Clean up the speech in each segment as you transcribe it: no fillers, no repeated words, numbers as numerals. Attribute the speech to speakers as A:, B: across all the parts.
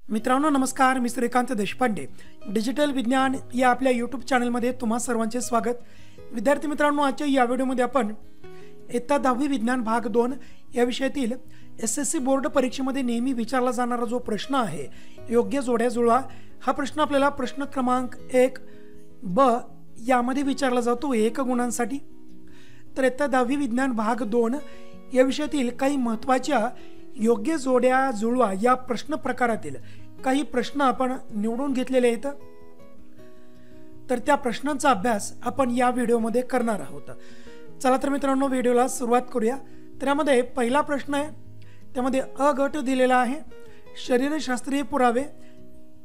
A: मित्रांनो नमस्कार, मी श्रीकांत देशपांडे. डिजिटल विज्ञान या आपल्या यूट्यूब चॅनलमध्ये तुम्हा सर्वांचे स्वागत. विद्यार्थी मित्रांनो, आजच्या या व्हिडिओमध्ये आपण इयत्ता 10वी विज्ञान भाग 2 या विषयातील SSC बोर्ड परीक्षेमध्ये नेहमी विचारला जाणारा जो प्रश्न आहे, योग्य जोड्या जुळवा, हा प्रश्न आपल्याला प्रश्न क्रमांक 1 ब यामध्ये विचारला जातो 1 गुणांसाठी. तर इयत्ता 10वी विज्ञान भाग 2 या विषयातील काही महत्त्वाच्या योग्य जोड्या जुळवा या प्रश्न प्रकारातील काही प्रश्न आपण निवडून घेतलेले आहेत. तर त्या प्रश्नांचा अभ्यास आपण या व्हिडिओमध्ये करणार आहोत. चला तर मित्रांनो, व्हिडिओला सुरुवात करूया. तर यामध्ये पहिला प्रश्न आहे, त्यामध्ये अ गट दिलेला आहे, शरीरशास्त्रीय पुरावे.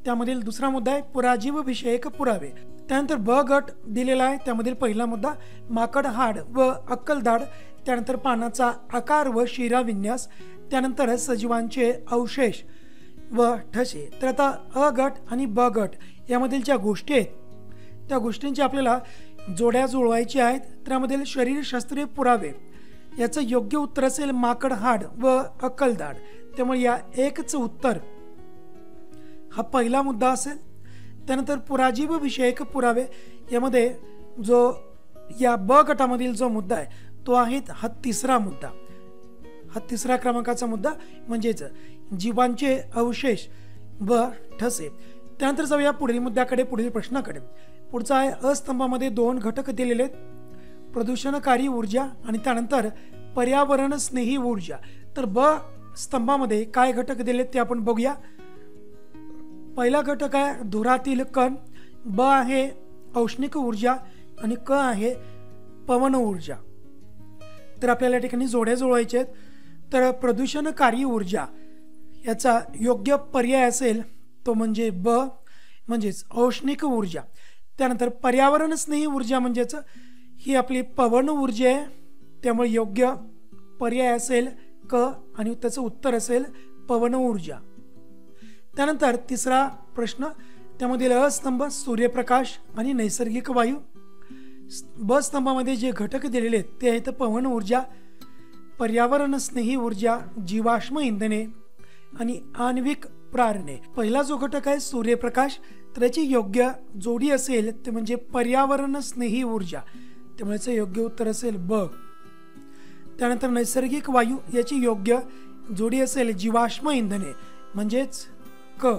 A: त्यामधील दुसरा मुद्दा आहे पुराजीव विषयक पुरावे. त्यानंतर ब गट दिलेला आहे, त्यामधील पहिला मुद्दा माकड हाड व अक्कलदाढ. त्यानंतर पानाचा आकार व शिरा विन्यास. त्यानंतर सजीवांचे अवशेष व ठसे. तर आता अ गट आणि ब गट यामधील ज्या गोष्टी आहेत त्या गोष्टींची आपल्याला जोड्या जुळवायची आहेत. त्यामधील शरीरशास्त्रीय पुरावे याचं योग्य उत्तर असेल माकड हाड व अक्कलदाढ. त्यामुळे या एकच उत्तर हा पहिला मुद्दा असेल. त्यानंतर पुराजीव विषयक पुरावे यामध्ये जो या ब गटामधील जो मुद्दा आहे तो आहे हा तिसरा मुद्दा, हा तिसरा क्रमांकाचा मुद्दा, म्हणजेच जीवांचे अवशेष व ठसे. त्यानंतर जाऊया पुढील मुद्द्याकडे, पुढील प्रश्नाकडे. पुढचा आहे अ स्तंभामध्ये 2 घटक दिलेले आहेत, प्रदूषणकारी ऊर्जा आणि त्यानंतर पर्यावरण स्नेही ऊर्जा. तर ब स्तंभामध्ये काय घटक दिलेत ते आपण बघूया. पहिला घटक आहे धुरातील कण, ब आहे औष्णिक ऊर्जा आणि क आहे पवन ऊर्जा. तर आपल्याला या ठिकाणी जोड्या जुळवायच्या आहेत. तर प्रदूषणकारी ऊर्जा याचा योग्य पर्याय असेल तो म्हणजे ब, म्हणजेच औष्णिक ऊर्जा. त्यानंतर पर्यावरण स्नेही ऊर्जा म्हणजेच ही आपली पवन ऊर्जा आहे, त्यामुळे योग्य पर्याय असेल क आणि त्याचं उत्तर असेल पवन ऊर्जा. त्यानंतर तिसरा प्रश्न, त्यामधील अ स्तंभ सूर्यप्रकाश आणि नैसर्गिक वायू. ब स्तंभामध्ये जे घटक दिलेले आहेत ते आहेत पवन ऊर्जा, पर्यावरण स्नेही ऊर्जा, जीवाश्म इंधने आणि आण्विक प्रारणे. पहिला जो घटक आहे सूर्यप्रकाश, तर याची योग्य जोडी असेल ते म्हणजे पर्यावरण स्नेही ऊर्जा, त्यामुळे योग्य उत्तर असेल ब. त्यानंतर नैसर्गिक वायू याची योग्य जोडी असेल जीवाश्म इंधने, म्हणजेच क.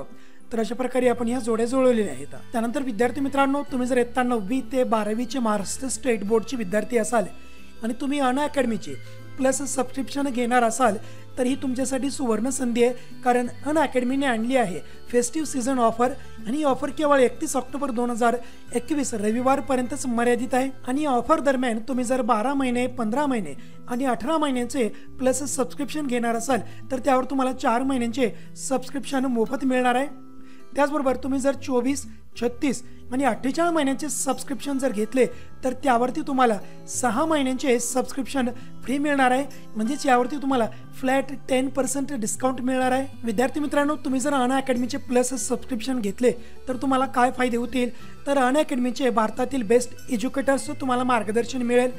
A: तर अशा प्रकारे आपण ह्या जोड्या जुळवलेल्या आहेत. त्यानंतर विद्यार्थी मित्रांनो, तुम्ही जर इयत्ता 9वी ते 12वीचे महाराष्ट्र स्टेट बोर्डचे विद्यार्थी असाल आणि तुम्ही अनअकॅडमीचे प्लस सबस्क्रिप्शन घेणार असाल तर ही तुमच्यासाठी सुवर्ण संधी आहे. कारण अनअकॅडमीने आणली आहे फेस्टिव्ह सीझन ऑफर, आणि ही ऑफर केवळ 31 ऑक्टोबर 2021 रविवारपर्यंतच मर्यादित आहे. आणि या ऑफर दरम्यान तुम्ही जर 12 महिने, 15 महिने आणि 18 महिन्यांचे प्लस सबस्क्रिप्शन घेणार असाल तर त्यावर तुम्हाला 4 महिन्यांचे सबस्क्रिप्शन मोफत मिळणार आहे. त्याचबरोबर तुम्ही जर 24, 36 आणि 48 महिन्यांचे सबस्क्रिप्शन जर घेतले तर त्यावरती तुम्हाला 6 महिन्यांचे सबस्क्रिप्शन फ्री मिळणार आहे. म्हणजेच यावरती तुम्हाला फ्लॅट 10% डिस्काउंट मिळणार आहे. विद्यार्थी मित्रांनो, तुम्ही जर अनअकॅडमीचे प्लस सबस्क्रिप्शन घेतले तर तुम्हाला काय फायदे होतील, तर अनअकॅडमीचे भारतातील बेस्ट एज्युकेटर्स तुम्हाला मार्गदर्शन मिळेल.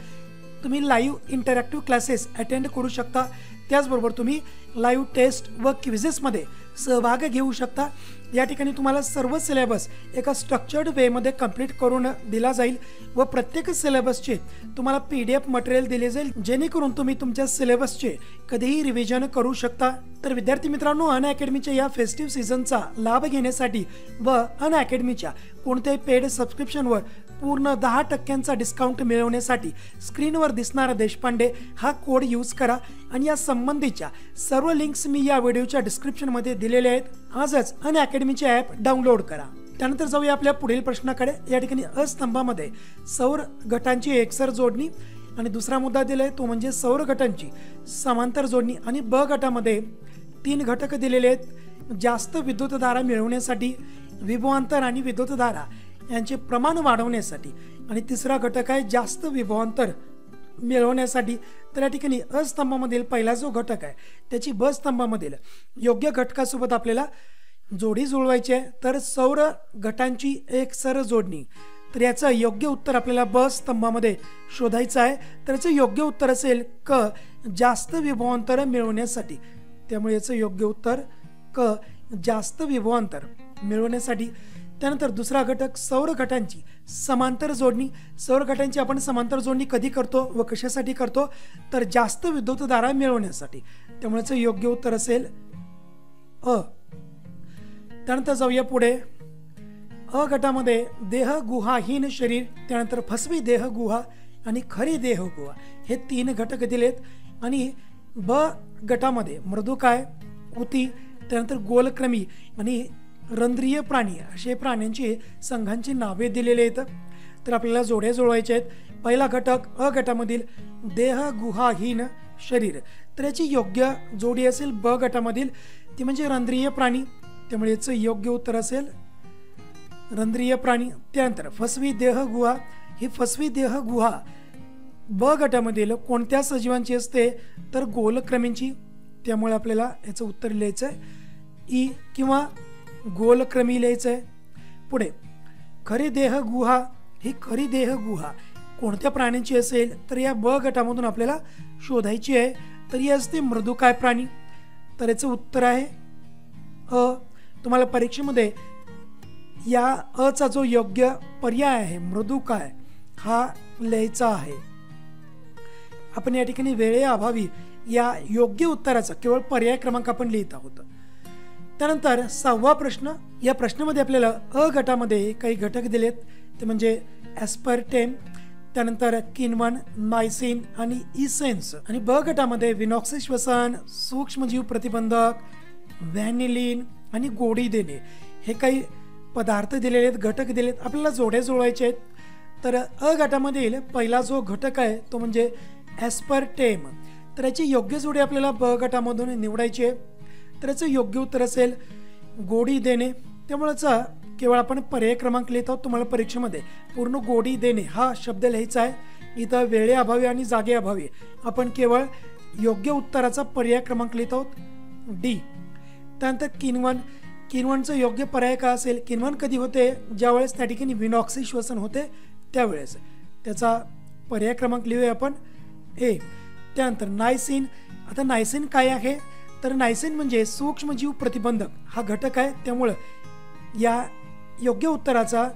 A: तुम्ही लाईव्ह इंटरॅक्टिव्ह क्लासेस अटेंड करू शकता. त्याचबरोबर तुम्ही लाईव्ह टेस्ट व क्विझेसमध्ये सहभाग घेऊ शकता. या ठिकाणी तुम्हाला सर्व सिलेबस एका स्ट्रक्चर्ड वेमध्ये कंप्लीट करून दिला जाईल व प्रत्येक सिलेबसचे तुम्हाला PDF मटेरियल दिले जाईल, जेणेकरून तुम्ही तुमच्या सिलेबसचे कधीही रिव्हिजन करू शकता. तर विद्यार्थी मित्रांनो, अनअकॅडमीच्या या फेस्टिव्ह सीझनचा लाभ घेण्यासाठी व अनअकॅडमीच्या कोणत्याही पेड सबस्क्रिप्शनवर पूर्ण 10% डिस्काउंट मिळवण्यासाठी स्क्रीनवर दिसणारा देशपांडे हा कोड यूज करा. आणि या संबंधीच्या सर्व लिंक्स मी या व्हिडिओच्या डिस्क्रिप्शनमध्ये दिलेल्या आहेत. आजच अनअकॅडमीचे ॲप डाउनलोड करा. त्यानंतर जाऊया आपल्या पुढील प्रश्नाकडे. या ठिकाणी अ स्तंभामध्ये सौर गटांची एकसर जोडणी आणि दुसरा मुद्दा दिलाय तो म्हणजे सौर गटांची समांतर जोडणी. आणि ब गटामध्ये 3 घटक दिलेले आहेत, जास्त विद्युतधारा मिळवण्यासाठी, विभवांतर आणि विद्युतधारा यांचे प्रमाण वाढवण्यासाठी, आणि तिसरा घटक आहे जास्त विभवांतर मिळवण्यासाठी. तर या ठिकाणी अ स्तंभामधील पहिला जो घटक आहे त्याची ब स्तंभामधील योग्य घटकासोबत आपल्याला जोडी जुळवायची आहे. तर सौर गटांची एकसर जोडणी, तर याचं योग्य उत्तर आपल्याला ब स्तंभामध्ये शोधायचं आहे. तर याचं योग्य उत्तर असेल क, जास्त विभवांतर मिळवण्यासाठी. त्यामुळे याचं योग्य उत्तर क जास्त विभवांतर मिळवण्यासाठी. त्यानंतर दुसरा घटक सौर घटांची समांतर जोडणी. सौर घटांची आपण समांतर जोडणी कधी करतो व कशासाठी करतो, तर जास्त विद्युतधारा मिळवण्यासाठी. त्यामुळे योग्य उत्तर असेल अ. त्यानंतर जाऊया पुढे. अ गटामध्ये देह गुहाहीन शरीर, त्यानंतर फसवी देह गुहा आणि खरी देह गुहा हे 3 घटक दिलेत. आणि ब गटामध्ये मृदुकाय, उती, त्यानंतर गोलक्रमी आणि रंध्रीय प्राणी असे प्राण्यांची संघांची नावे दिलेली आहेत. तर आपल्याला जोड्या जुळवायच्या आहेत. पहिला घटक अ गटामधील देह गुहाहीन शरीर, तर याची योग्य जोडी असेल ब गटामधील, ती म्हणजे रंध्रीय प्राणी. त्यामुळे याचं योग्य उत्तर असेल रंध्रीय प्राणी. त्यानंतर फसवी देह गुहा, ही फसवी देह गुहा ब गटामधील कोणत्या सजीवांची असते, तर गोलक्रमींची. त्यामुळे आपल्याला याचं उत्तर लिहायचं आहे ई किंवा गोलक्रमी लिहायचं आहे. पुढे खरी देह गुहा, ही खरी देह गुहा कोणत्या प्राण्यांची असेल, तर या ब गटामधून आपल्याला शोधायची आहे. तर ही असते मृदुकाय प्राणी. तर याचं उत्तर आहे अ. तुम्हाला परीक्षेमध्ये या अचा जो योग्य पर्याय आहे मृदुकाय हा लिहायचा आहे. आपण या ठिकाणी वेळेअभावी या योग्य उत्तराचा केवळ पर्याय क्रमांक आपण लिहित आहोत. त्यानंतर 6वा प्रश्न. या प्रश्नामध्ये आपल्याला अ गटामध्ये काही घटक दिलेत, ते म्हणजे ॲस्पर्टेम, त्यानंतर किण्वन, नायसिन आणि इसेन्स. आणि ब गटामध्ये विनॉक्सी श्वसन, सूक्ष्मजीव प्रतिबंधक, व्हॅनिलिन आणि गोडी देणे हे काही पदार्थ दिलेले आहेत, घटक दिलेत. आपल्याला जोड्या जुळवायचे आहेत. तर अ गटामधील पहिला जो घटक आहे तो म्हणजे ॲस्पर्टेम. तर याची योग्य जोडी आपल्याला ब गटामधून निवडायची आहे. तर याचं योग्य उत्तर असेल गोडी देणे. त्यामुळेच केवळ आपण पर्याय क्रमांक लिहित आहोत. तुम्हाला परीक्षेमध्ये पूर्ण गोडी देणे हा शब्द लिहायचा आहे. इथं वेळेअभावी आणि जागेअभावी आपण केवळ योग्य उत्तराचा पर्याय क्रमांक लिहित आहोत डी. त्यानंतर किण्वन. किण्वनचं योग्य पर्याय काय असेल, किण्वन कधी होते, ज्यावेळेस त्या ठिकाणी विनॉक्सी श्वसन होते त्यावेळेस. त्याचा पर्याय क्रमांक लिहूया आपण ए. त्यानंतर नायसिन. आता नायसिन काय आहे, तर नायसिन म्हणजे सूक्ष्मजीव प्रतिबंधक हा घटक आहे. त्यामुळं या योग्य उत्तराचा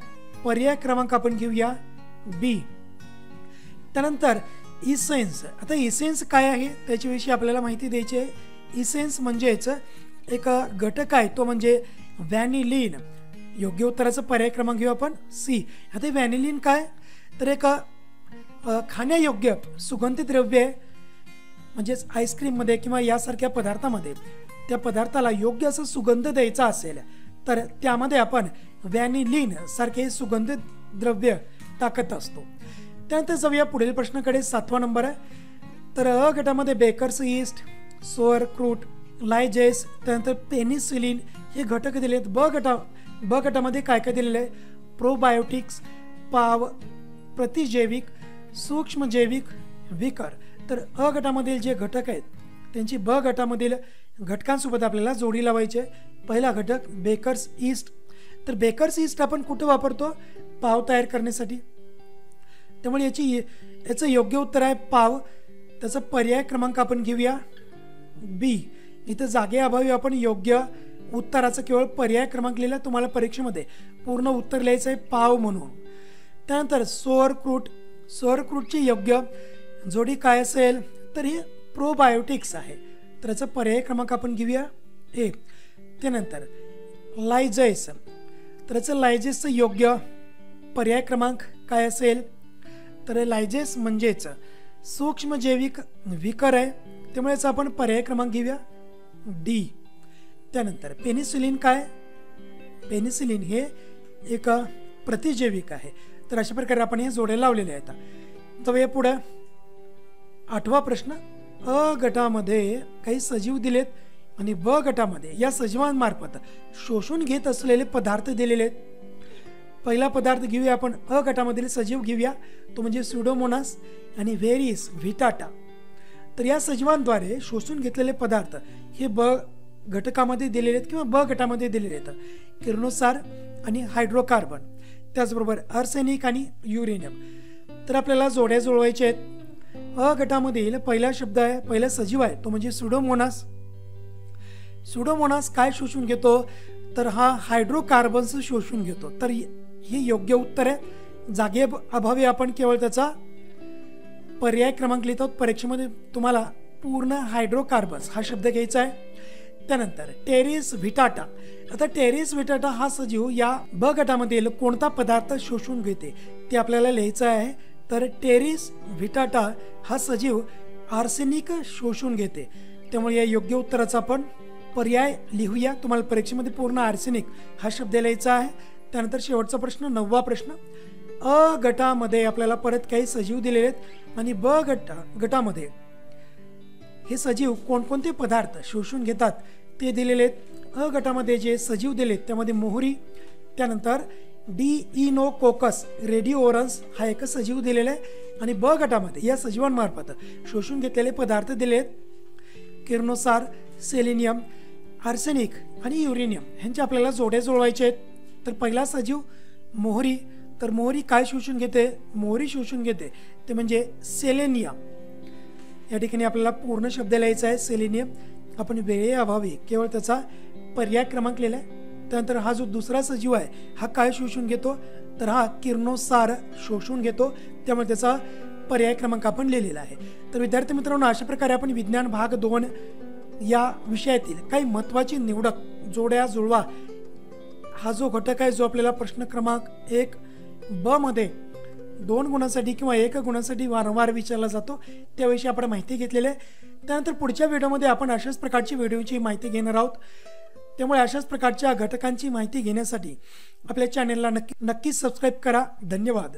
A: पर्याय क्रमांक आपण घेऊया बी. त्यानंतर इसेन्स. आता इसेन्स काय आहे त्याच्याविषयी आपल्याला माहिती द्यायची आहे. इसेन्स म्हणजेच एक घटक आहे, तो म्हणजे व्हॅनिलिन. योग्य उत्तराचा पर्याय क्रमांक घेऊ आपण सी. आता व्हॅनिलिन काय, तर एक खाण्यायोग्य सुगंधी द्रव्य आहे. म्हणजेच आईस्क्रीममध्ये किंवा यासारख्या पदार्थामध्ये त्या पदार्थाला योग्य असं सुगंध द्यायचा असेल तर त्यामध्ये आपण व्हॅनिलिन सारखे सुगंधित द्रव्य टाकत असतो. त्यानंतर जाऊया पुढील प्रश्नाकडे. 7वा नंबर आहे. तर अ गटामध्ये बेकर्स ईस्ट, सोअर क्रूट, लायजेस, त्यानंतर पेनिसिलिन हे घटक दिले आहेत. ब गटामध्ये काय काय दिलेलं आहे, प्रोबायोटिक्स, पाव, प्रतिजैविक, सूक्ष्मजैविक, विकर. तर अ गटामधील जे घटक आहेत त्यांची ब गटामधील घटकांसोबत आपल्याला जोडी लावायची आहे. पहिला घटक बेकर्स ईस्ट. तर बेकर्स ईस्ट आपण कुठं वापरतो, पाव तयार करण्यासाठी. त्यामुळे याचं योग्य उत्तर आहे पाव. त्याचा पर्याय क्रमांक आपण घेऊया बी. इथं जागेअभावी आपण योग्य उत्तराचा केवळ पर्याय क्रमांक लिहिला. तुम्हाला परीक्षेमध्ये पूर्ण उत्तर लिहायचं आहे पाव म्हणून. त्यानंतर सोअर क्रूट. सोअर क्रूटची योग्य जोडी काय असेल, तर ही प्रोबायोटिक्स आहे. तर याचा पर्याय क्रमांक आपण घेऊया ए. त्यानंतर लायजेस. तर याचं लायजेसचं योग्य पर्याय क्रमांक काय असेल, तर लायजेस म्हणजेच सूक्ष्मजैविक विकर आहे. त्यामुळे याचा आपण पर्याय क्रमांक घेऊया डी. त्यानंतर पेनिसिलिन काय, पेनिसिलिन हे एक प्रतिजैविक आहे. तर अशा प्रकारे आपण हे जोड्या लावलेले आहेत. जाऊया पुढे. 8वा प्रश्न. अ गटामध्ये काही सजीव दिलेत आणि ब गटामध्ये या सजीवांमार्फत शोषून घेत असलेले पदार्थ दिलेले आहेत. पहिला पदार्थ घेऊया आपण अ गटामधील सजीव घेऊया, तो म्हणजे स्युडोमोनास आणि व्हेरिस व्हिटाटा. तर या सजीवांद्वारे शोषून घेतलेले पदार्थ हे ब घटकामध्ये दिलेले आहेत किंवा ब गटामध्ये दिलेले आहेत. किरणोत्सार आणि हायड्रोकार्बन, त्याचबरोबर आर्सेनिक आणि युरेनियम. तर आपल्याला जोड्या जुळवायच्या आहेत. अ गटामधील पहिला शब्द आहे, पहिला सजीव आहे तो म्हणजे स्युडोमोनास. सुडोमोनास काय शोषून घेतो, तर हा हायड्रोकार्बन्स शोषून घेतो. तर हे योग्य उत्तर आहे. जागे अभावी आपण केवळ त्याचा पर्याय क्रमांक लिहितो. परीक्षेमध्ये तुम्हाला पूर्ण हायड्रोकार्बन्स हा शब्द घ्यायचा आहे. त्यानंतर टेरेस व्हिटाटा. आता टेरेस व्हिटाटा हा सजीव या ब गटामधील कोणता पदार्थ शोषून घेते ते आपल्याला लिहायचं आहे. तर टेरेस व्हिटाटा हा सजीव आर्सेनिक शोषून घेते. त्यामुळे या योग्य उत्तराचा आपण पर्याय लिहूया. तुम्हाला परीक्षेमध्ये पूर्ण आर्सेनिक हा शब्द लिहायचा आहे. त्यानंतर शेवटचा प्रश्न, 9वा प्रश्न. अ गटामध्ये आपल्याला परत काही सजीव दिलेले आहेत आणि ब गटामध्ये हे सजीव कोणकोणते पदार्थ शोषून घेतात ते दिलेले आहेत. अ गटामध्ये जे सजीव दिलेत त्यामध्ये मोहरी, त्यानंतर डिइनोकोकस रेडिओरन्स हा एक सजीव दिलेला आहे आणि ब गटामध्ये या सजीवांमार्फत शोषून घेतलेले पदार्थ दिले आहेत. किरणोसार, सेलेनियम, आर्सेनिक आणि युरेनियम ह्यांचे आपल्याला जोड्या जुळवायचे आहेत. तर पहिला सजीव मोहरी. तर मोहरी काय शोषून घेते, मोहरी शोषून घेते ते म्हणजे सेलेनियम. या ठिकाणी आपल्याला पूर्ण शब्द लिहायचा आहे सेलेनियम. आपण वेळेअभावी केवळ त्याचा पर्याय क्रमांक लिहिला आहे. त्यानंतर हा जो दुसरा सजीव आहे हा काय शोषून घेतो, तर हा किरणोसार शोषून घेतो. त्यामुळे त्याचा पर्याय क्रमांक आपण लिहिलेला आहे. तर विद्यार्थी मित्रांनो, अशा प्रकारे आपण विज्ञान भाग 2 या विषयातील काही महत्त्वाची निवडक जोड्या जुळवा हा जो घटक आहे, जो आपल्याला प्रश्न क्रमांक 1 ब मध्ये 2 गुणांसाठी किंवा 1 गुणांसाठी वारंवार विचारला जातो, त्याविषयी आपण माहिती घेतलेली आहे. त्यानंतर पुढच्या व्हिडिओमध्ये आपण अशाच प्रकारची व्हिडिओची माहिती घेणार आहोत. त्यामुळे अशाच प्रकारच्या घटकांची माहिती घेण्यासाठी आपल्या चॅनेलला नक्कीच सबस्क्राईब करा. धन्यवाद.